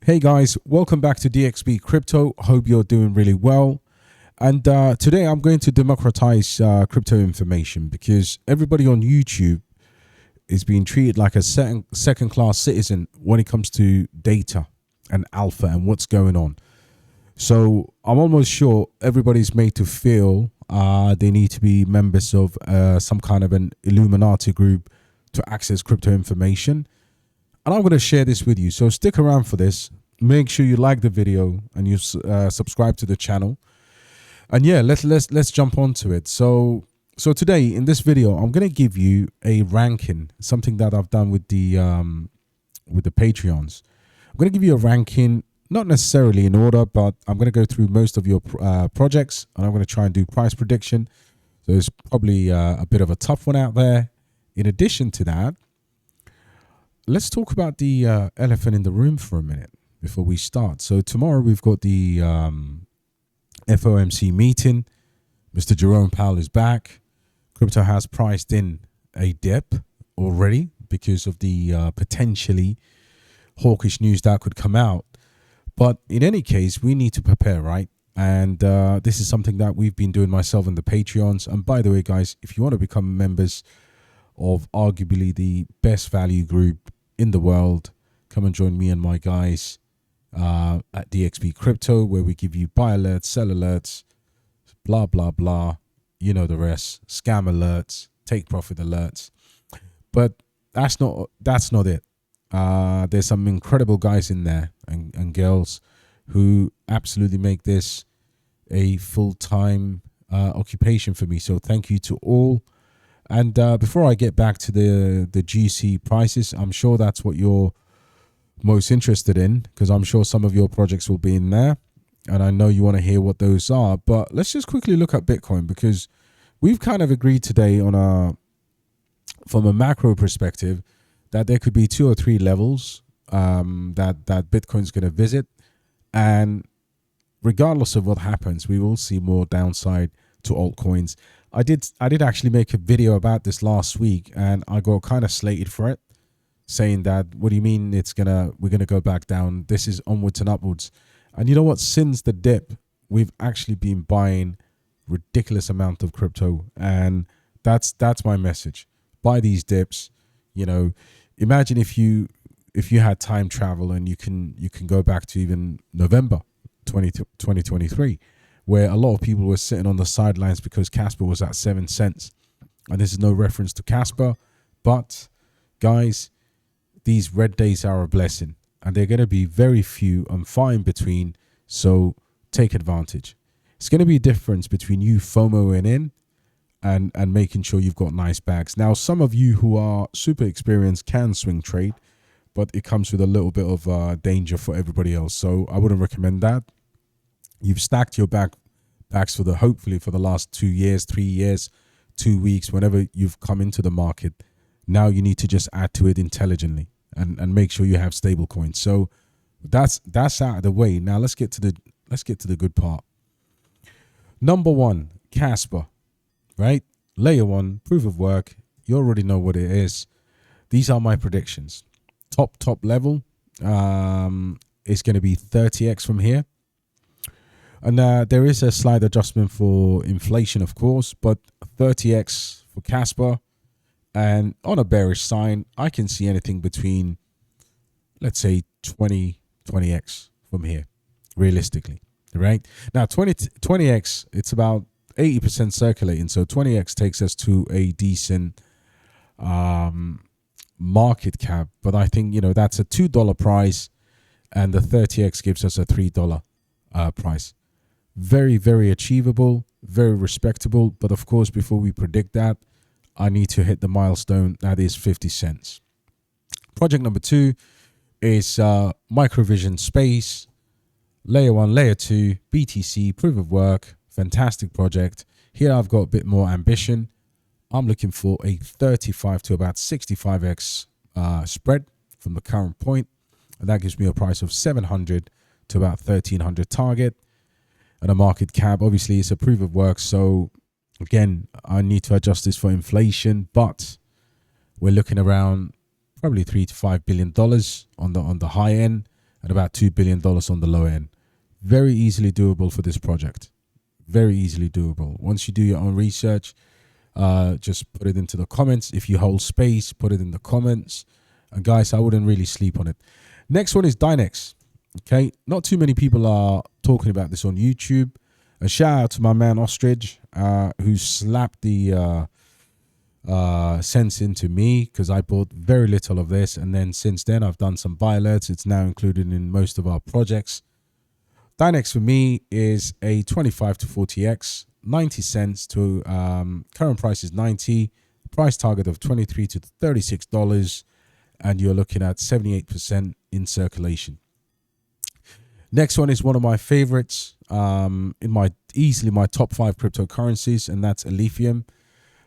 Hey guys, welcome back to DXB Crypto. Hope you're doing really well. And today I'm going to democratize crypto information because everybody on YouTube is being treated like a second-class citizen when it comes to data and alpha and what's going on. So I'm almost sure everybody's made to feel they need to be members of some kind of an Illuminati group to access crypto information. And I'm going to share this with you. So stick around for this. Make sure you like the video and you subscribe to the channel. And yeah, let's jump onto it. So today in this video, I'm going to give you a ranking, something that I've done with the Patreons. I'm going to give you a ranking, not necessarily in order, but I'm going to go through most of your projects and I'm going to try and do price prediction. So it's probably a bit of a tough one out there. In addition to that, let's talk about the elephant in the room for a minute before we start. So tomorrow we've got the FOMC meeting. Mr. Jerome Powell is back. Crypto has priced in a dip already because of the potentially hawkish news that could come out. But in any case, we need to prepare, right? And this is something that we've been doing myself and the Patreons. And by the way, guys, if you want to become members of arguably the best value group in the world, come and join me and my guys at DXB Crypto, where we give you buy alerts, sell alerts, blah blah blah, you know the rest, scam alerts, take profit alerts. But that's not it. There's some incredible guys in there and girls who absolutely make this a full-time occupation for me. So thank you to all. And before I get back to the GC prices, I'm sure that's what you're most interested in, because I'm sure some of your projects will be in there. And I know you want to hear what those are. But let's just quickly look at Bitcoin, because we've kind of agreed today on from a macro perspective that there could be 2 or 3 levels that Bitcoin's going to visit. And regardless of what happens, we will see more downside to altcoins. I did actually make a video about this last week, and I got kind of slated for it, saying that, what do you mean we're gonna go back down? This is onwards and upwards. And you know what? Since the dip, we've actually been buying ridiculous amount of crypto, and that's my message. Buy these dips. You know, imagine if you had time travel and you can go back to even November 2023. Where a lot of people were sitting on the sidelines because Kaspa was at 7 cents. And this is no reference to Kaspa. But, guys, these red days are a blessing. And they're going to be very few and far in between. So take advantage. It's going to be a difference between you FOMOing in and making sure you've got nice bags. Now, some of you who are super experienced can swing trade. But it comes with a little bit of danger for everybody else. So I wouldn't recommend that. You've stacked your backs hopefully for the last 2 years, 3 years, 2 weeks, whenever you've come into the market. Now you need to just add to it intelligently and make sure you have stable coins. So that's out of the way. Now let's get to the good part. Number 1, Kaspa, right? Layer 1, proof of work. You already know what it is. These are my predictions. Top level is going to be 30x from here. And there is a slight adjustment for inflation, of course, but 30x for Kaspa. And on a bearish sign, I can see anything between, let's say, 20x from here, realistically, right? Now, 20x, it's about 80% circulating. So 20x takes us to a decent market cap. But I think, that's a $2 price, and the 30x gives us a $3 price. Very, very achievable, very respectable. But of course, before we predict that, I need to hit the milestone that is 50 cents. Project number 2 is Microvision Space, Layer 1, Layer 2, BTC, proof of work, fantastic project. Here I've got a bit more ambition. I'm looking for a 35 to about 65x spread from the current point. And that gives me a price of 700 to about 1300 target. And a market cap, obviously, it's a proof of work. So, again, I need to adjust this for inflation. But we're looking around probably $3 to $5 billion on the high end. at about $2 billion on the low end. Very easily doable for this project. Very easily doable. Once you do your own research, just put it into the comments. If you hold space, put it in the comments. And guys, I wouldn't really sleep on it. Next one is Dynex. Okay, not too many people are talking about this on YouTube. A shout out to my man Ostrich, who slapped the sense into me, because I bought very little of this, and then since then I've done some buy alerts. It's now included in most of our projects. Dynex for me is a 25 to 40x, 90 cents to current price is 90, price target of $23 to $36, and you're looking at 78% in circulation. Next one is one of my favorites, easily my top 5 cryptocurrencies, and that's Alph.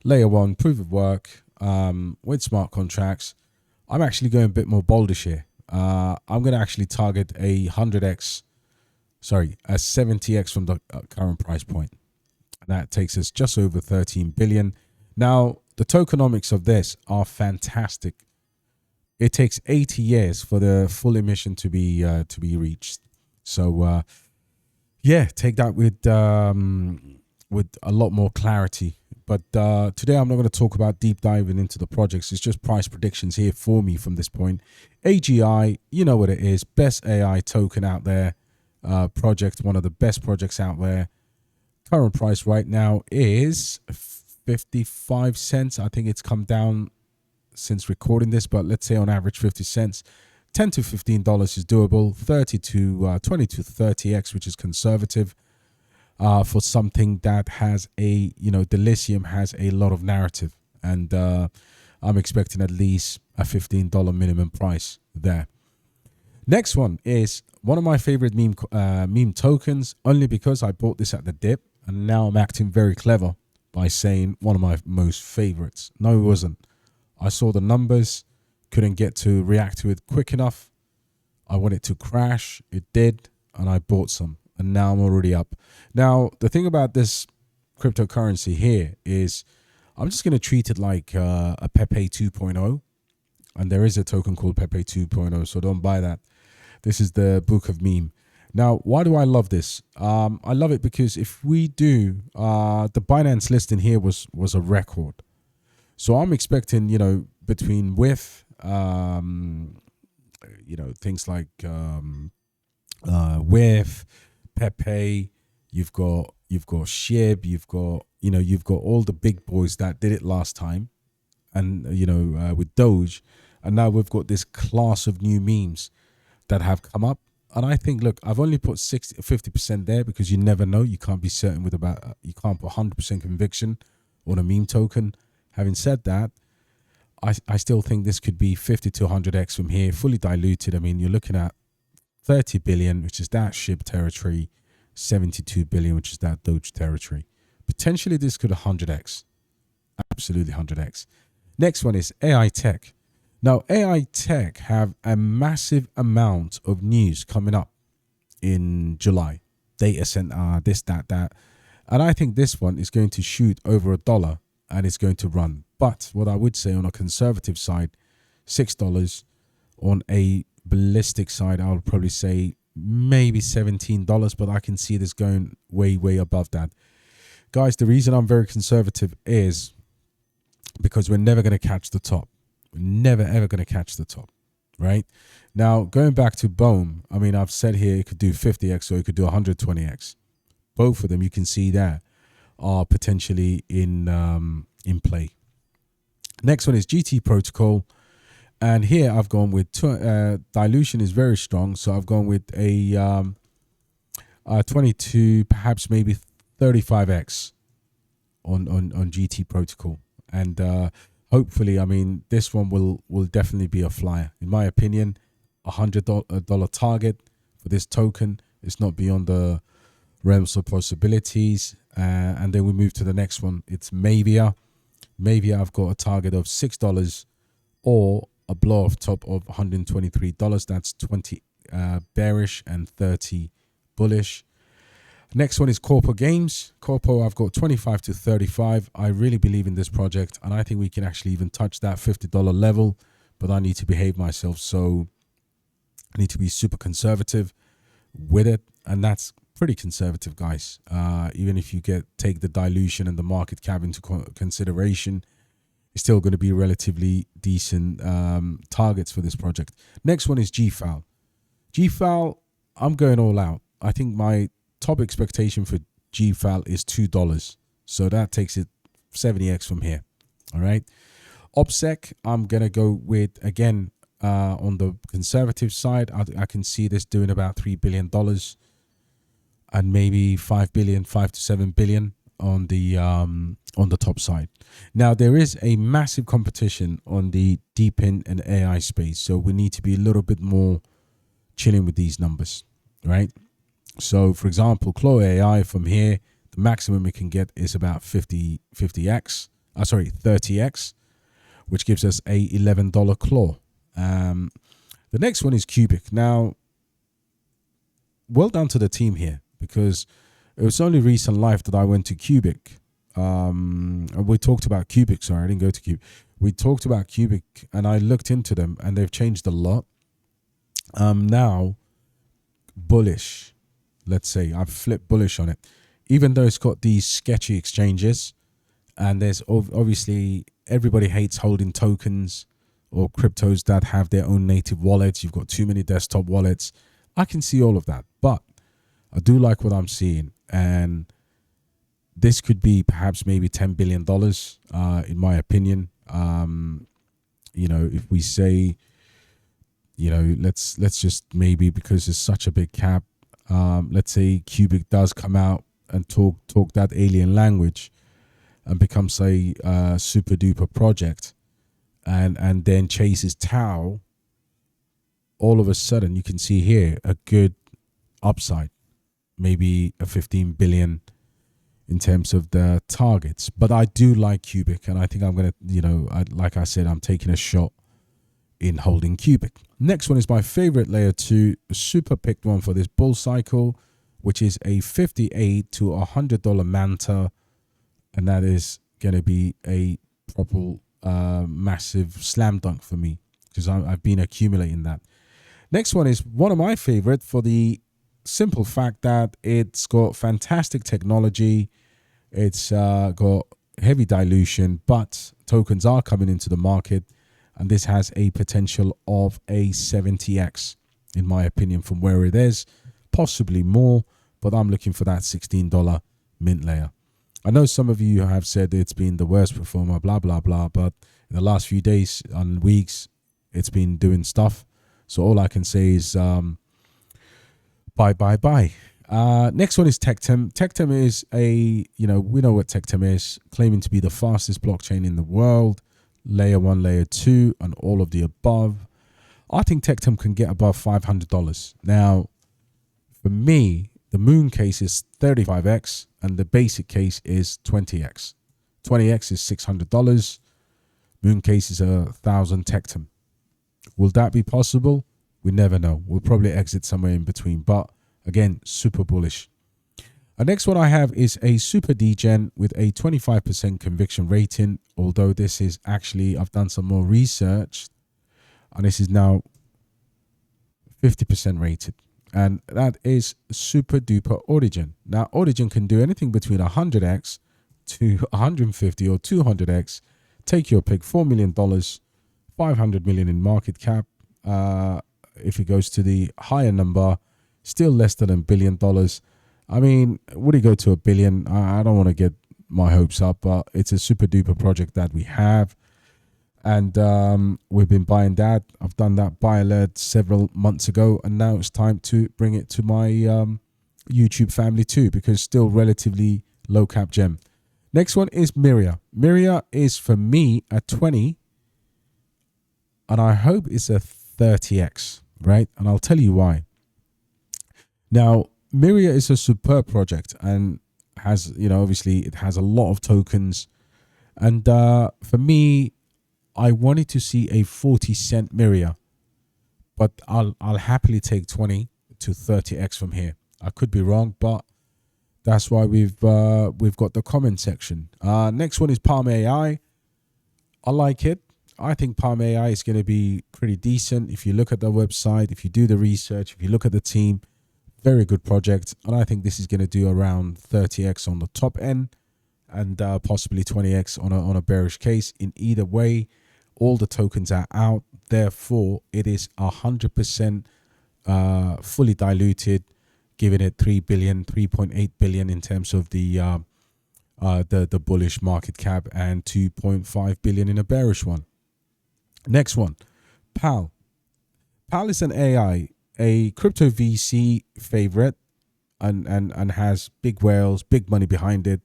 Layer 1 proof of work with smart contracts. I'm actually going a bit more boldish here. I'm going to actually target a 70x from the current price point. That takes us just over 13 billion. Now, the tokenomics of this are fantastic. It takes 80 years for the full emission to be reached. So, yeah, take that with a lot more clarity. But today I'm not going to talk about deep diving into the projects. It's just price predictions here for me from this point. AGI, you know what it is. Best AI token out there. Project, one of the best projects out there. Current price right now is 55 cents. I think it's come down since recording this, but let's say on average 50 cents. $10 to $15 is doable. 20 to 30x, which is conservative. For something that has the lithium has a lot of narrative, and I'm expecting at least a $15 minimum price there. Next one is one of my favorite meme tokens, only because I bought this at the dip, and now I'm acting very clever by saying one of my most favorites. No, it wasn't. I saw the numbers, couldn't get to react to it quick enough. I want it to crash. It did, and I bought some. And now I'm already up. Now, the thing about this cryptocurrency here is I'm just going to treat it like a Pepe 2.0. And there is a token called Pepe 2.0, so don't buy that. This is the book of meme. Now, why do I love this? I love it because if we do, the Binance listing here was a record. So I'm expecting, between with, things like with Pepe, you've got Shib, you've got all the big boys that did it last time, and with Doge, and now we've got this class of new memes that have come up. And I think, look, I've only put 50% there because you never know. You can't be certain you can't put 100% conviction on a meme token. Having said that, I still think this could be 50 to 100x from here, fully diluted. I mean, you're looking at 30 billion, which is that SHIB territory, 72 billion, which is that Doge territory. Potentially, this could 100x. Absolutely 100x. Next one is AITE. Now, AITE have a massive amount of news coming up in July. Data center, this, that. And I think this one is going to shoot over $1 and it's going to run. But what I would say on a conservative side, $6. On a ballistic side, I would probably say maybe $17, but I can see this going way above that. Guys, the reason I'm very conservative is because we're never going to catch the top. We're never ever going to catch the top, right? Now, going back to Bohm, I mean, I've said here it could do 50x or it could do 120x. Both of them, you can see that, are potentially in play. Next one is GT Protocol. And here I've gone with dilution is very strong. So I've gone with a 22, perhaps maybe 35x on GT Protocol. And hopefully, I mean, this one will definitely be a flyer. In my opinion, $100 target for this token. It's not beyond the realms of possibilities. And then we move to the next one. It's Mavia. Mavia, I've got a target of $6 or a blow off top of $123. That's 20 bearish and 30 bullish. Next one is Corpo Games. Corpo, I've got 25 to 35. I really believe in this project, and I think we can actually even touch that $50 level, but I need to behave myself. So I need to be super conservative with it, and that's pretty conservative, guys. Even if you take the dilution and the market cap into consideration, it's still going to be relatively decent targets for this project. Next one is Gfal. Gfal, I'm going all out. I think my top expectation for Gfal is $2, so that takes it 70x from here. All right. OPSEC, I'm gonna go with, again, on the conservative side. I can see this doing about $3 billion and maybe 5 to 7 billion on the top side. Now, there is a massive competition on the deep in and AI space, so we need to be a little bit more chilling with these numbers, right? So, for example, Claw AI from here, the maximum we can get is about 30x, which gives us a $11 Claw. The next one is Cubic. Now, well done to the team here, because it was only recent life that I went to Cubic. And we talked about Cubic. Sorry, I didn't go to Cubic. We talked about Cubic, and I looked into them, and they've changed a lot. Now, bullish. Let's say I've flipped bullish on it, even though it's got these sketchy exchanges, and there's obviously everybody hates holding tokens or cryptos that have their own native wallets. You've got too many desktop wallets. I can see all of that, but I do like what I'm seeing, and this could be perhaps maybe $10 billion, in my opinion. If we say, let's just maybe, because it's such a big cap, let's say Cubic does come out and talk that alien language and becomes a super duper project, and then chases Tau. All of a sudden, you can see here a good upside, maybe a 15 billion in terms of the targets. But I do like Cubic, and I think I'm going to, like I said, I'm taking a shot in holding Cubic. Next one is my favorite layer 2, super picked one for this bull cycle, which is a $58 to $100 Manta, and that is going to be a proper massive slam dunk for me, because I've been accumulating that. Next one is one of my favorite, for the simple fact that it's got fantastic technology. It's got heavy dilution, but tokens are coming into the market, and this has a potential of a 70x, in my opinion, from where it is, possibly more, but I'm looking for that $16 mint layer. I know some of you have said it's been the worst performer, blah, blah, blah, but in the last few days and weeks, it's been doing stuff. So all I can say is bye. Next one is Teekam. Teekam is we know what Teekam is, claiming to be the fastest blockchain in the world, layer 1, layer 2, and all of the above. I think Teekam can get above $500. Now, for me, the moon case is 35x, and the basic case is 20x. 20x is $600. Moon case is 1,000 Teekam. Will that be possible? We never know. We'll probably exit somewhere in between, but again, super bullish. The next one I have is a super degen with a 25% conviction rating, although this is actually, I've done some more research, and this is now 50% rated, and that is super duper Origin. Now, Origin can do anything between 100x to 150 or 200x. Take your pick. $4 million, 500 million in market cap. If it goes to the higher number, still less than $1 billion. I mean, would it go to $1 billion? I don't want to get my hopes up, but it's a super duper project that we have, and we've been buying that. I've done that buy alert several months ago, and now it's time to bring it to my YouTube family too, because it's still relatively low cap gem. Next one is Mira. Mira is for me a 20, and I hope it's a 30x, right? And I'll tell you why. Now, Mira is a superb project and has, obviously it has a lot of tokens. And for me, I wanted to see a 40-cent Mira, but I'll happily take 20 to 30x from here. I could be wrong, but that's why we've got the comment section. Next one is Palm AI. I like it. I think Palm AI is going to be pretty decent. If you look at the website, if you do the research, if you look at the team, very good project. And I think this is going to do around 30x on the top end and possibly 20x on a bearish case. In either way, all the tokens are out. Therefore, it is 100% fully diluted, giving it 3 billion, 3.8 billion in terms of the bullish market cap and 2.5 billion in a bearish one. Next one, PAL. PAL is an AI, a crypto VC favorite, and has big whales, big money behind it.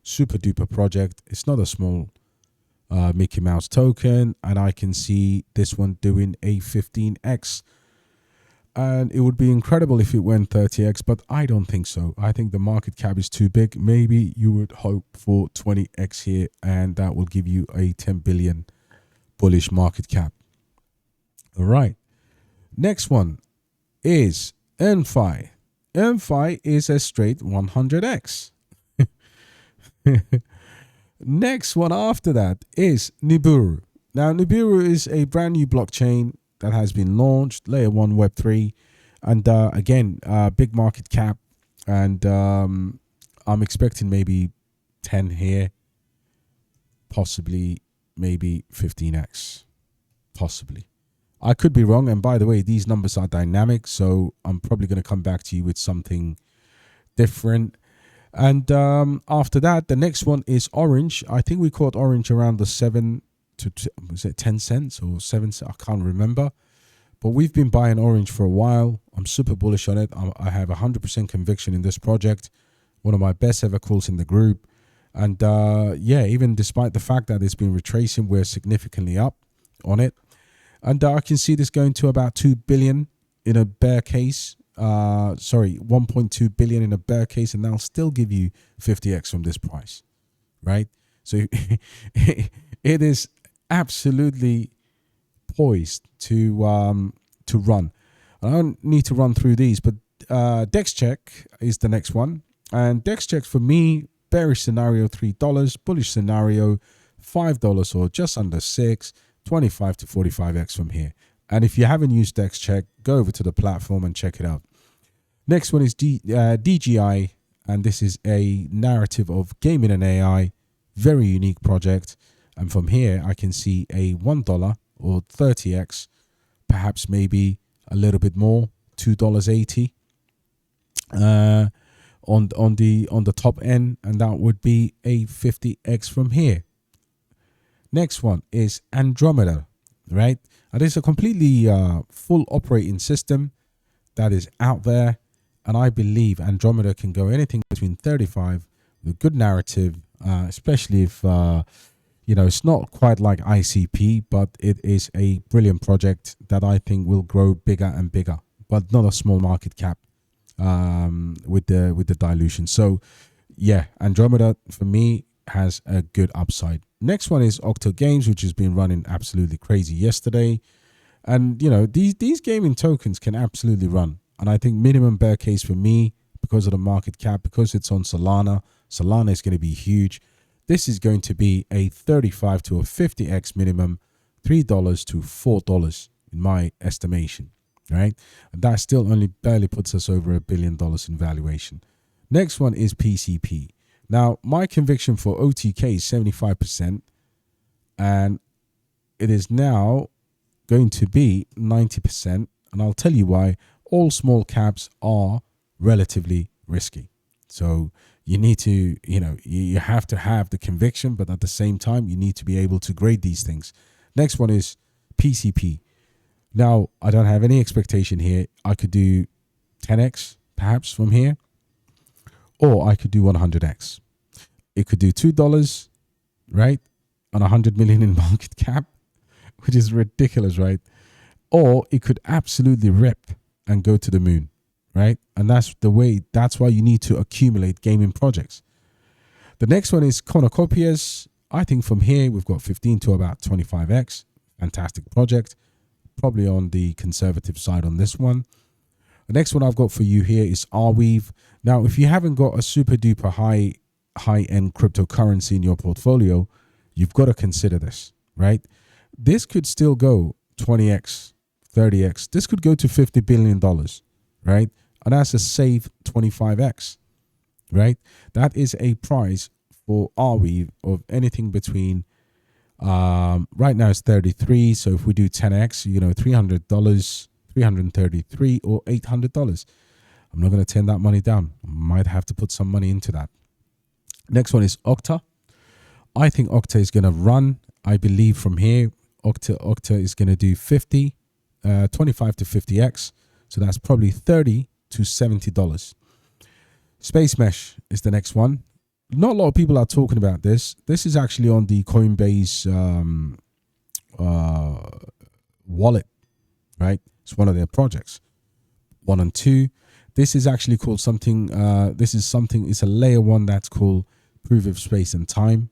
Super duper project. It's not a small Mickey Mouse token, and I can see this one doing a 15x. And it would be incredible if it went 30x, but I don't think so. I think the market cap is too big. Maybe you would hope for 20x here, and that will give you a 10 billion bullish market cap. All right. Next one is NFI. NFI is a straight 100x. Next one after that is Niburu. Now, Niburu is a brand new blockchain that has been launched, layer 1 Web3, and again, big market cap, and I'm expecting maybe 10 here, possibly maybe 15x, possibly. I could be wrong, and by the way, these numbers are dynamic, so I'm probably going to come back to you with something different. And after that, the next one is Orange. I think we caught Orange around the 7 to, was it 10 cents or 7 cents? I can't remember. But we've been buying Orange for a while. I'm super bullish on it. I have 100% conviction in this project. One of my best ever calls in the group. And yeah, even despite the fact that it's been retracing, we're significantly up on it. And I can see this going to about 2 billion in a bear case. Sorry, 1.2 billion in a bear case, and that'll still give you 50x from this price, right? So it is absolutely poised to run. I don't need to run through these, but DEXCheck is the next one, and DEXCheck for me, bearish scenario $3, bullish scenario $5 or just under 6, 25 to 45x from here. And if you haven't used DEXCheck, go over to the platform and check it out. Next one is DGI, and this is a narrative of gaming and AI, very unique project. And from here, I can see a $1 or 30x, perhaps maybe a little bit more, $2.80 on the top end, and that would be a 50x from here. Next one is Andromeda, right? And it's a completely full operating system that is out there. And I believe Andromeda can go anything between 35 with a good narrative, especially if, you know, it's not quite like ICP, but it is a brilliant project that I think will grow bigger and bigger, but not a small market cap with the dilution. So, yeah, Andromeda for me has a good upside. Next one is Octo Games, which has been running absolutely crazy yesterday. And, you know, these gaming tokens can absolutely run. And I think minimum bear case for me, because of the market cap, because it's on Solana, Solana is going to be huge. This is going to be a 35 to a 50x minimum, $3 to $4 in my estimation, right? And that still only barely puts us over $1 billion in valuation. Next one is PCP. Now, my conviction for OTK is 75%, and it is now going to be 90%, and I'll tell you why. All small caps are relatively risky. So you need to, you know, you have to have the conviction, but at the same time, you need to be able to grade these things. Next one is PCP. Now, I don't have any expectation here. I could do 10x perhaps from here, or I could do 100x. It could do $2, right? On 100 million in market cap, which is ridiculous, right? Or it could absolutely rip and go to the moon, right? And that's the way, that's why you need to accumulate gaming projects. The next one is Cornucopias. I think from here, we've got 15 to about 25x. Fantastic project. Probably on the conservative side on this one. The next one I've got for you here is Arweave. Now, if you haven't got a super duper high-end cryptocurrency in your portfolio, you've got to consider this, right? this could still go 20x, 30x. This could go to $50 billion, right? And that's a safe 25x, right? That is a price for Arweave of anything between, right now it's 33. So if we do 10x, you know, $300, 333 or $800. I'm not going to turn that money down. I might have to put some money into that. Next one is Octa. I think Octa is going to run. I believe from here, Octa is going to do 25 to 50x. So that's probably $30 to $70. Space Mesh is the next one. Not a lot of people are talking about this. This is actually on the Coinbase wallet, right? It's one of their projects. 1 and 2. This is actually called something. It's a layer 1 that's called proof of space and time.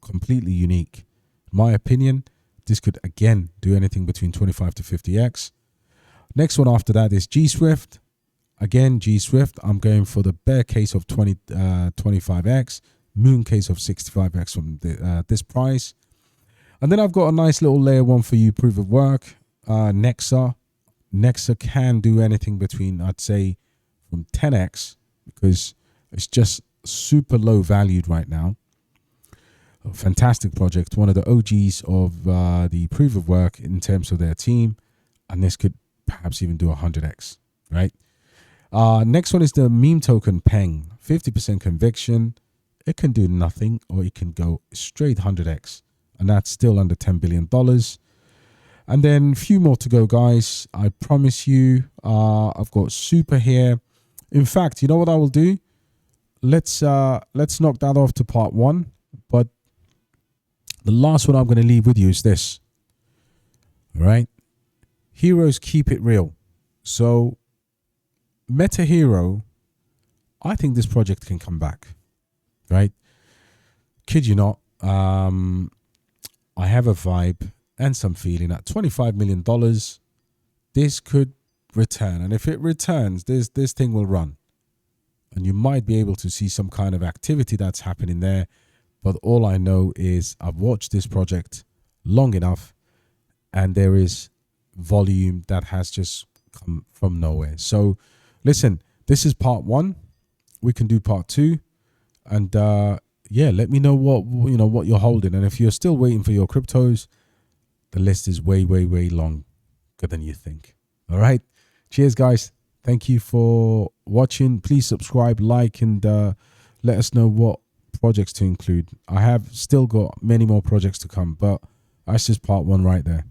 Completely unique. In my opinion, this could again do anything between 25 to 50x. Next one after that is G Swift. Again, G Swift, I'm going for the bear case of 25x, moon case of 65x from this price. And then I've got a nice little layer 1 for you, proof of work. Nexa. Nexa can do anything between, I'd say, from 10x, because it's just super low valued right now. A fantastic project, one of the OGs of the proof of work in terms of their team, and this could perhaps even do 100x, right? Next one is the meme token Peng, 50% conviction. It can do nothing, or it can go straight 100x, and that's still under $10 billion. And then a few more to go, guys. I promise you, I've got Super here. In fact, you know what I will do? Let's knock that off to part 1. But the last one I'm going to leave with you is this. All right. Heroes keep it real. So Meta Hero, I think this project can come back. Right. Kid you not. I have a vibe and some feeling at $25 million, this could return. And if it returns, this thing will run. And you might be able to see some kind of activity that's happening there. But all I know is I've watched this project long enough, and there is volume that has just come from nowhere. So listen, this is part 1. We can do part 2. And yeah, let me know what you're holding. And if you're still waiting for your cryptos, the list is way, way, way longer than you think. All right. Cheers, guys. Thank you for watching. Please subscribe, like, and let us know what projects to include. I have still got many more projects to come, but that's just part 1 right there.